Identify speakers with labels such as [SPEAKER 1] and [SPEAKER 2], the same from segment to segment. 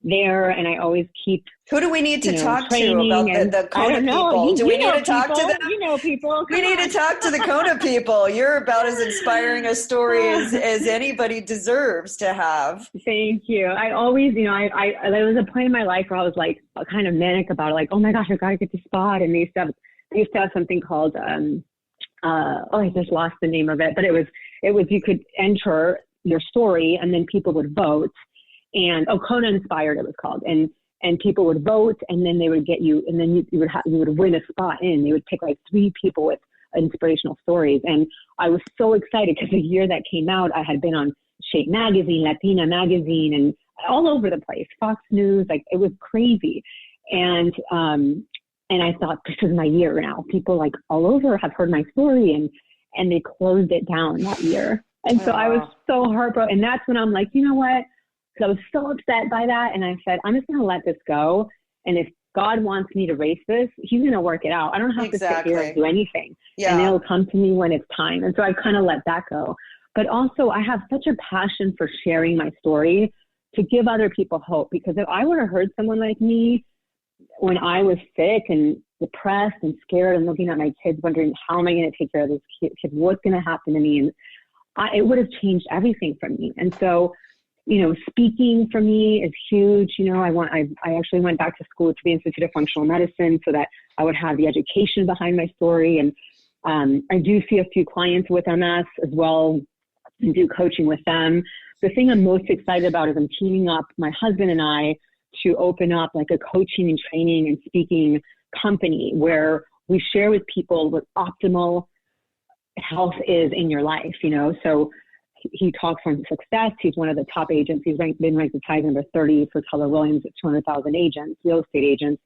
[SPEAKER 1] there, and I always keep.
[SPEAKER 2] Who do we need to talk to about the Kona people? Do we need to talk to them?
[SPEAKER 1] You know people.
[SPEAKER 2] We need to talk to the Kona people. You're about as inspiring a story as anybody deserves to have.
[SPEAKER 1] Thank you. I always, there was a point in my life where I was like kind of manic about it, like, oh my gosh, I got to get the spot. And they used to have something called, I just lost the name of it, but it was you could enter your story and then people would vote. And Kona Inspired, it was called, and people would vote, and then they would get you, and then you would win a spot in. They would pick like 3 people with inspirational stories, and I was so excited because the year that came out, I had been on Shape Magazine, Latina Magazine, and all over the place, Fox News, like it was crazy, and I thought, this is my year now. People like all over have heard my story, and they closed it down that year, and so I was so heartbroken, and that's when I'm like, you know what? So I was so upset by that. And I said, I'm just going to let this go. And if God wants me to race this, he's going to work it out. I don't have to sit here and do anything. Yeah. And it'll come to me when it's time. And so I kind of let that go. But also I have such a passion for sharing my story to give other people hope. Because if I would have heard someone like me when I was sick and depressed and scared and looking at my kids, wondering, how am I going to take care of this kid? What's going to happen to me? And it would have changed everything for me. And so, speaking for me is huge. I actually went back to school to the Institute of Functional Medicine so that I would have the education behind my story. And I do see a few clients with MS as well and do coaching with them. The thing I'm most excited about is I'm teaming up, my husband and I, to open up like a coaching and training and speaking company where we share with people what optimal health is in your life, so he talks on success. He's one of the top agents. He's been ranked as high number 30 for Keller Williams at 200,000 agents, real estate agents.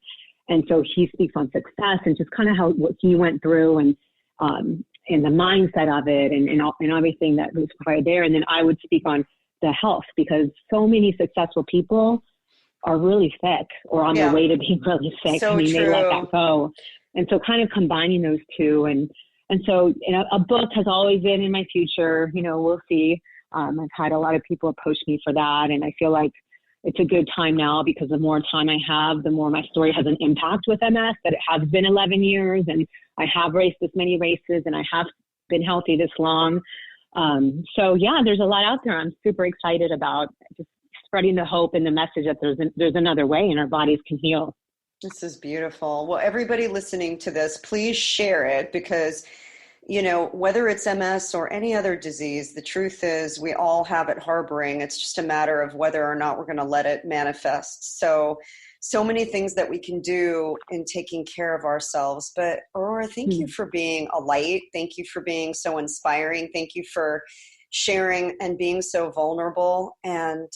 [SPEAKER 1] And so he speaks on success and just kind of what he went through and the mindset of it and everything that was provided there. And then I would speak on the health because so many successful people are really sick or on their way to being really sick.
[SPEAKER 2] So
[SPEAKER 1] they let that go. And so kind of combining those two and so, a book has always been in my future. We'll see. I've had a lot of people approach me for that. And I feel like it's a good time now because the more time I have, the more my story has an impact with MS, that it has been 11 years and I have raced this many races and I have been healthy this long. So yeah, there's a lot out there. I'm super excited about just spreading the hope and the message that there's another way and our bodies can heal.
[SPEAKER 2] This is beautiful. Well, everybody listening to this, please share it because, whether it's MS or any other disease, the truth is we all have it harboring. It's just a matter of whether or not we're going to let it manifest. So many things that we can do in taking care of ourselves. But Aurora, thank you for being a light. Thank you for being so inspiring. Thank you for sharing and being so vulnerable. And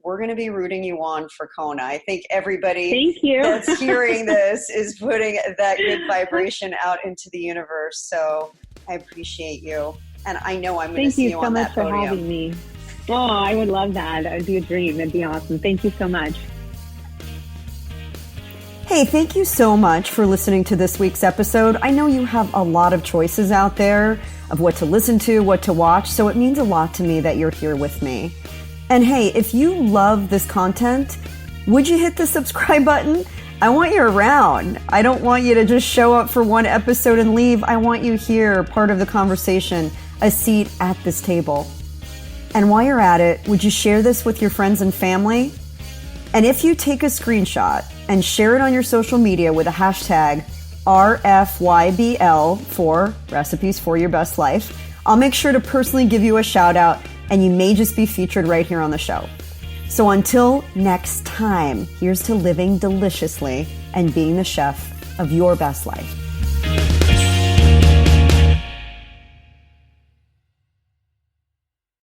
[SPEAKER 2] we're going to be rooting you on for Kona. I think everybody that's hearing this is putting that good vibration out into the universe. So I appreciate you. And I know I'm going to see you on that podium.
[SPEAKER 1] Thank you so much for having me. Oh, I would love that. That would be a dream. That'd be awesome. Thank you so much.
[SPEAKER 3] Hey, thank you so much for listening to this week's episode. I know you have a lot of choices out there of what to listen to, what to watch, so it means a lot to me that you're here with me. And hey, if you love this content, would you hit the subscribe button? I want you around. I don't want you to just show up for one episode and leave. I want you here, part of the conversation, a seat at this table. And while you're at it, would you share this with your friends and family? And if you take a screenshot and share it on your social media with a hashtag RFYBL for Recipes for Your Best Life, I'll make sure to personally give you a shout out and you may just be featured right here on the show. So until next time, here's to living deliciously and being the chef of your best life.